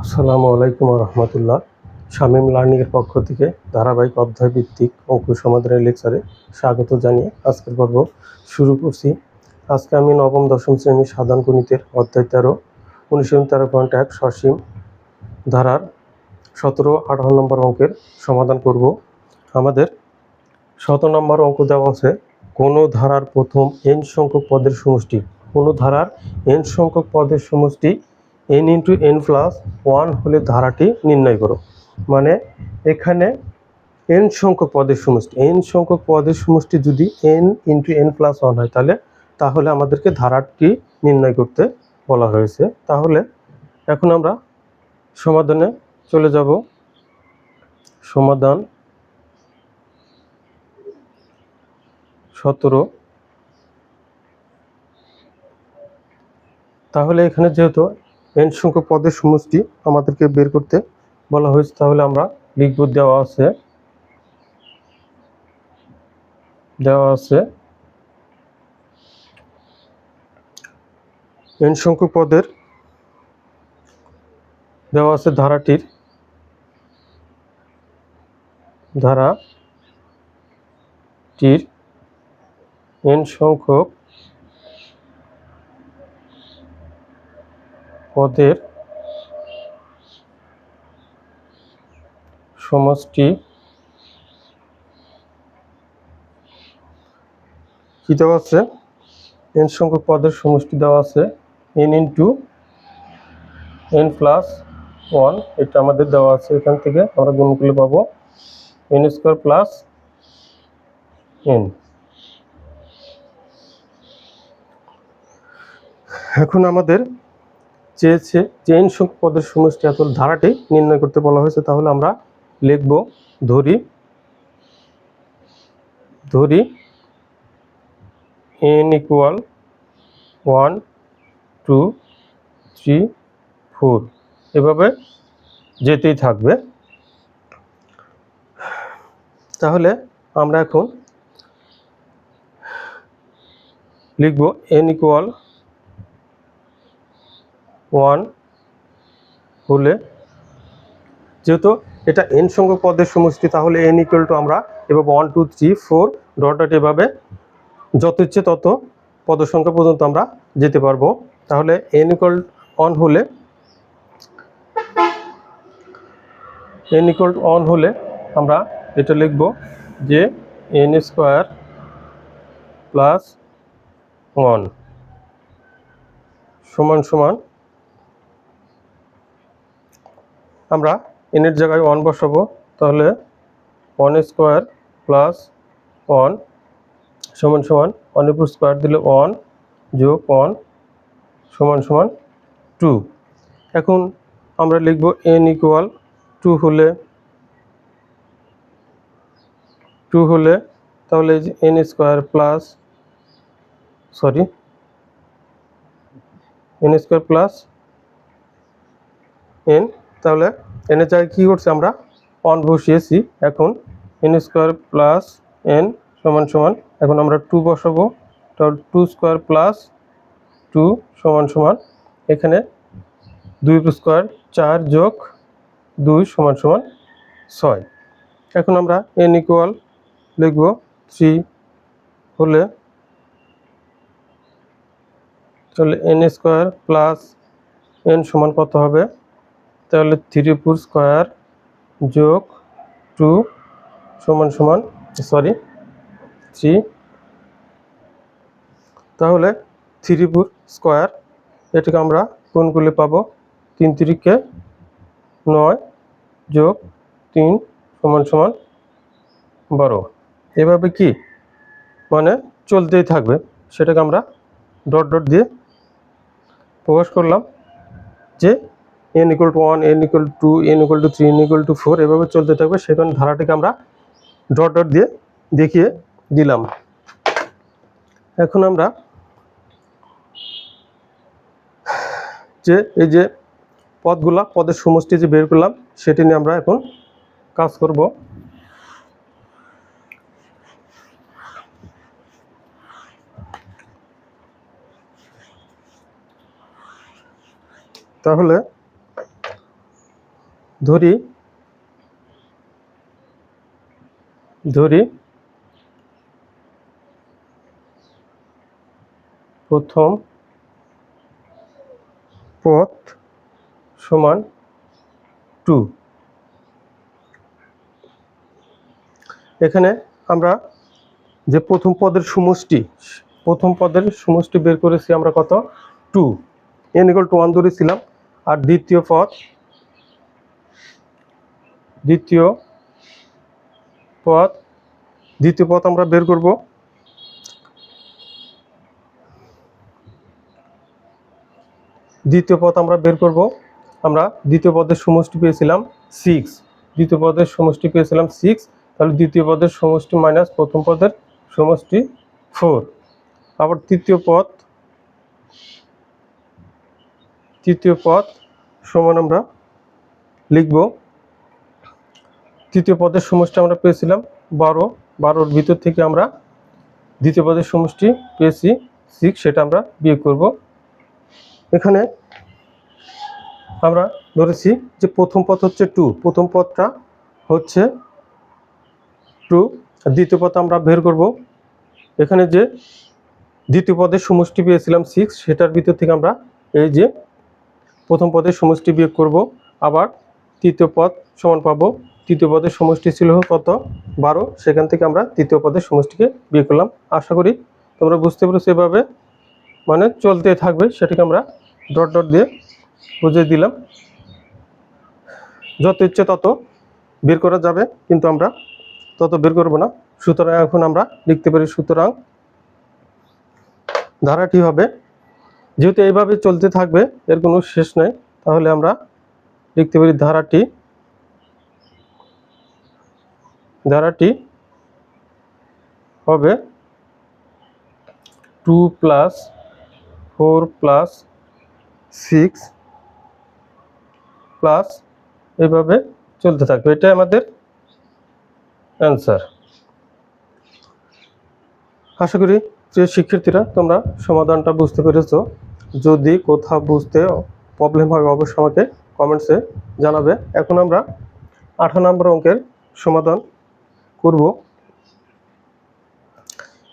আসসালামু আলাইকুম রহমতুল্লাহ। শামীম লার্নিংয়ের পক্ষ থেকে ধারাবাহিক অধ্যায় ভিত্তিক অঙ্ক সমাধানের লেকচারে স্বাগত জানিয়ে আজকের পর্ব শুরু করছি। আজকে আমি নবম দশম শ্রেণীর সাধারণ গণিতের অধ্যায় 13 অনুশীলন 13.1 সসীম ধারার 17-18 নম্বর অঙ্কের সমাধান করব। আমাদের 17 নম্বর অঙ্ক দেওয়া আছে, কোনো ধারার প্রথম n সংখ্যক পদের সমষ্টি। কোনো ধারার n সংখ্যক পদের সমষ্টি n ইন্টু n প্লাস 1 হলে ধারাটি নির্ণয় করো। মানে এখানে n সংখ্যক পদের সমষ্টি, n সংখ্যক পদের সমষ্টি যদি n ইন্টু n প্লাস 1 হয় তাহলে আমাদেরকে ধারাটি নির্ণয় করতে বলা হয়েছে। তাহলে এখন আমরা সমাধানে চলে যাব। সমাধান 17। তাহলে এখানে যেহেতু n সংখ্যক পদের সমষ্টি আমাদেরকে বের করতে বলা হয়েছে, তাহলে আমরা লিখব দেওয়া আছে n সংখ্যক পদের দেওয়া আছে ধারাটির n সংখ্যক পদের সমষ্টি কি দেওয়া আছে? n সংখ্যক পদের সমষ্টি দেওয়া আছে n ইন্টু n প্লাস 1। এটা আমাদের দেওয়া আছে, এখান থেকে আমরা গুণ করলে পাবো n স্কোয়ার প্লাস n। এখন আমাদের চেয়েছে যে n সংখ্যক পদের সমষ্টি এত ধারাটি নির্ণয় করতে বলা হয়েছে। তাহলে আমরা লিখব ধরি n ইকুয়াল 1 2 3 4, এভাবে যেতেই থাকবে। তাহলে আমরা এখন লিখব n ইকুয়াল 1 হলে, যেহেতু এটা n সংখ্যক পদের সমষ্টি, তাহলে n ইকুয়াল টু আমরা এভাবে 1 2 3 4 ডট ডট এভাবে যত ইচ্ছে তত পদ সংখ্যা পর্যন্ত আমরা যেতে পারবো। তাহলে n ইকুয়াল 1 হলে আমরা এটা লিখব যে n স্কোয়ার প্লাস 1 সমান সমান, আমরা n এর জায়গায় 1 বসাবো। তাহলে 1 স্কোয়ার প্লাস 1 সমান সমান 1 এর উপর স্কোয়ার দিলে 1 যোগ 1 সমান সমান 2। এখন আমরা লিখব n ইকুয়াল 2 হলে তাহলে n স্কোয়ার প্লাস n, তাহলে n এর জায়গায় কী করছে আমরা 1 বসিয়েছি। এখন n স্কোয়ার প্লাস n সমান সমান, এখন আমরা 2 বসাবো। তাহলে 2 স্কোয়ার প্লাস 2 সমান সমান, এখানে 2 স্কোয়ার 4 যোগ 2 সমান সমান 6। এখন আমরা n ইকুয়াল লিখব 3 হলে, তাহলে n স্কোয়ার প্লাস n সমান কত হবে? তাহলে 3 পুর স্কোয়ার যোগ 2 সমান সমান 3। তাহলে 3 পুর স্কোয়ার, এটাকে আমরা গুণ করলে পাবো 3 3 9 যোগ 3 সমান সমান 12। এভাবে কি মানে চলতেই থাকবে, সেটাকে আমরা ডট ডট দিয়ে প্রকাশ করলাম যে n equal to 1, n equal to 2, n equal to 3, n equal to 4 এভাবে চলতে থাকবে। সেখানে ধারাটিকে আমরা ডট ডট দিয়ে দেখিয়ে দিলাম। এখন আমরা যে এই যে পদের সমষ্টি যে বের করলাম, সেটি নিয়ে আমরা এখন কাজ করব। তাহলে ধরি প্রথম পদ সমান 2। এখানে আমরা যে প্রথম পদের সমষ্টি বের করেছি আমরা কত, 2, n = 1 ধরেছিলাম। আর দ্বিতীয় পদ আমরা বের করব আমরা দ্বিতীয় পদের সমষ্টি পেয়েছিলাম 6, তাহলে দ্বিতীয় পদের সমষ্টি মাইনাস প্রথম পদের সমষ্টি 4। আবার তৃতীয় পদ সমান আমরা লিখব, তৃতীয় পদের সমষ্টি আমরা পেয়েছিলাম 12 ভিতর থেকে আমরা দ্বিতীয় পদের সমষ্টি পেয়েছি 6, সেটা আমরা বিয়োগ করব। এখানে আমরা ধরেছি যে প্রথম পদ হচ্ছে 2, প্রথম পদটা হচ্ছে 2, আর দ্বিতীয় পদ আমরা বের করব। এখানে যে দ্বিতীয় পদের সমষ্টি পেয়েছিলাম 6, সেটার ভিতর থেকে আমরা এই যে প্রথম পদের সমষ্টি বিয়োগ করব। আবার তৃতীয় পদ সমান পাবো, তৃতীয় পদের সমষ্টি ছিল কত, 12, সেখান থেকে আমরা তৃতীয় পদের সমষ্টিকে বিয়োগ করলাম। আশা করি তোমরা বুঝতে পেরেছো। এভাবে মানে চলতে থাকবে, সেটাকে আমরা ডট ডট দিয়ে বুঝিয়ে দিলাম। যত ইচ্ছে তত বের করা যাবে, কিন্তু আমরা তত বের করব না। সুতরাং এখন আমরা লিখতে পারি, সুতরাং ধারাটি হবে, যেহেতু এইভাবে চলতে থাকবে, এর কোনো শেষ নাই, তাহলে আমরা লিখতে পারি ধারাটি হবে 2 + 4 + 6 প্লাস, এইভাবে চলতে থাকবে। এটাই আমাদের অ্যান্সার। আশা করি যে শিক্ষার্থীরা তোমরা সমাধানটা বুঝতে পেরেছো। যদি কোথাও বুঝতে প্রবলেম হয় অবশ্যই আমাকে কমেন্টসে জানাবে। এখন আমরা 18 নম্বর অঙ্কের সমাধান করব।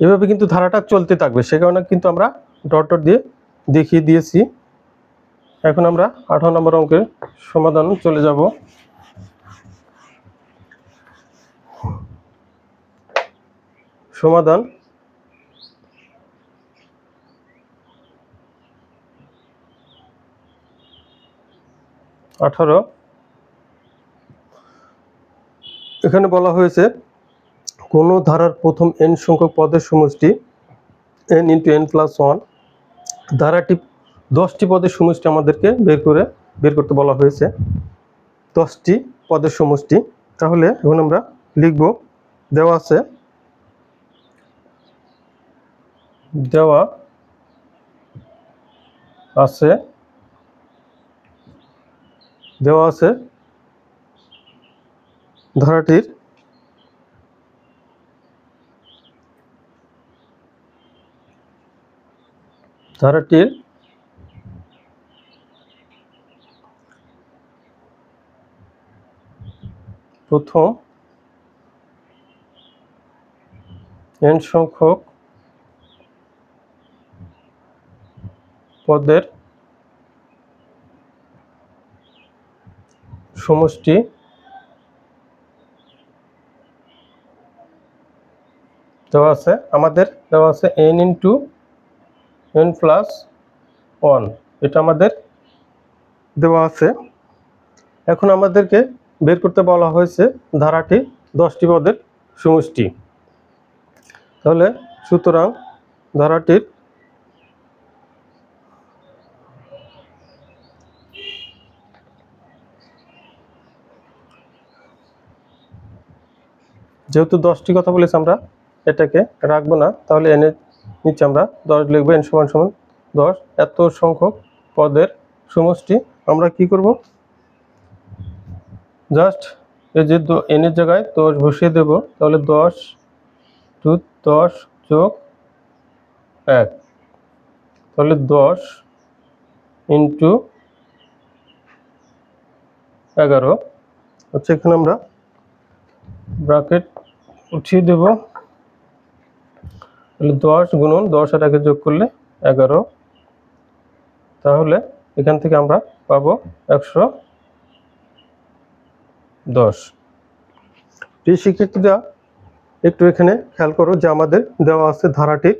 এভাবে কিন্তু ধারাটা চলতে থাকবে, সে কারণে কিন্তু আমরা ডট ডট দিয়ে দেখিয়ে দিয়েছি। এখন আমরা 18 নম্বর অঙ্কের সমাধান চলে যাব। সমাধান 18। এখানে বলা হয়েছে কোন ধারার প্রথম n সংখ্যক পদের সমষ্টি n × n + 1, ধারাটি 10টি পদের সমষ্টি আমাদেরকে বের করতে বলা হয়েছে, 10টি পদের সমষ্টি। তাহলে এখন আমরা লিখব, দেওয়া আছে ধারাটির প্রথম n সংখ্যক পদের সমষ্টি দেওয়া আছে, আমাদের দেওয়া আছে n × n + 1, এটা আমাদের দেওয়া আছে। এখন আমাদেরকে বের করতে বলা হয়েছে ধারাটি 10টি পদের সমষ্টি। তাহলে সুতরাং ধারাটির যেহেতু 10টি কথা বলেছি, আমরা এটাকে রাখবো না, তাহলে n এর নিচে আমরা 10 লিখবো, n = 10। এত সংখ্যক পদের সমষ্টি আমরা কি করব, জাস্ট এই যে n এর জায়গায় 10 বসিয়ে দেব। তাহলে 10 + 10 + 1, তাহলে 10 × 11 হচ্ছে এখানে আমরা ব্র্যাকেট উঠিয়ে দেব, তাহলে 10 গুণন 10 আর আগে যোগ করলে 11, তাহলে এখান থেকে আমরা পাবো 110। এই শিক্ষার্থীরা একটু এখানে খেয়াল করো যে আমাদের দেওয়া আছে ধারাটির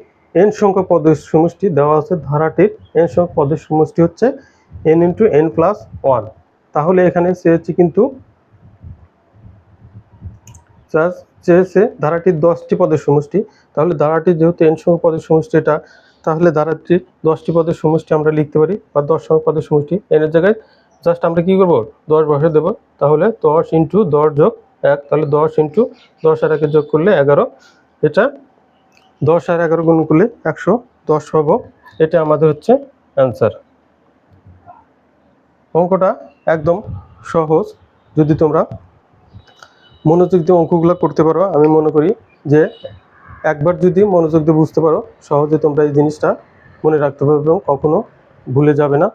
n সংখ্যক পদের সমষ্টি, দেওয়া আছে ধারাটির n সংখ্যক পদের সমষ্টি হচ্ছে n × n+1। তাহলে এখানে চেয়েছি কিন্তু চেয়েছে ধারাটির 10টি পদের সমষ্টি, তাহলে ধারাটির যেহেতু n সংখ্যক পদের সমষ্টি এটা, তাহলে ধারাটির 10টি পদের সমষ্টি আমরা লিখতে পারি, বা 10 সংখ্যক পদের সমষ্টি। n এর জায়গায় জাস্ট আমরা কি করব, 10 বসে দেব, তাহলে 10 × 10 + 1, তাহলে 10 × 10 আর আগে যোগ করলে 11, এটা 10 আর 11 গুণ করলে 110 পাবো। এটা আমাদের হচ্ছে অ্যান্সার। অঙ্কটা একদম সহজ, যদি তোমরা মনোযোগ দিয়ে অঙ্কগুলো করতে পারো, আমি মনে করি যে একবার যদি মনোযোগ দিয়ে বুঝতে পারো, সহজে তোমরা এই জিনিসটা মনে রাখতে পারবে এবং কখনো ভুলে যাবে না।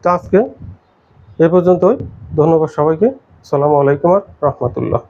তো আজকে এ পর্যন্তই। ধন্যবাদ সবাইকে। আসসালামু আলাইকুম ওয়া রাহমাতুল্লাহ।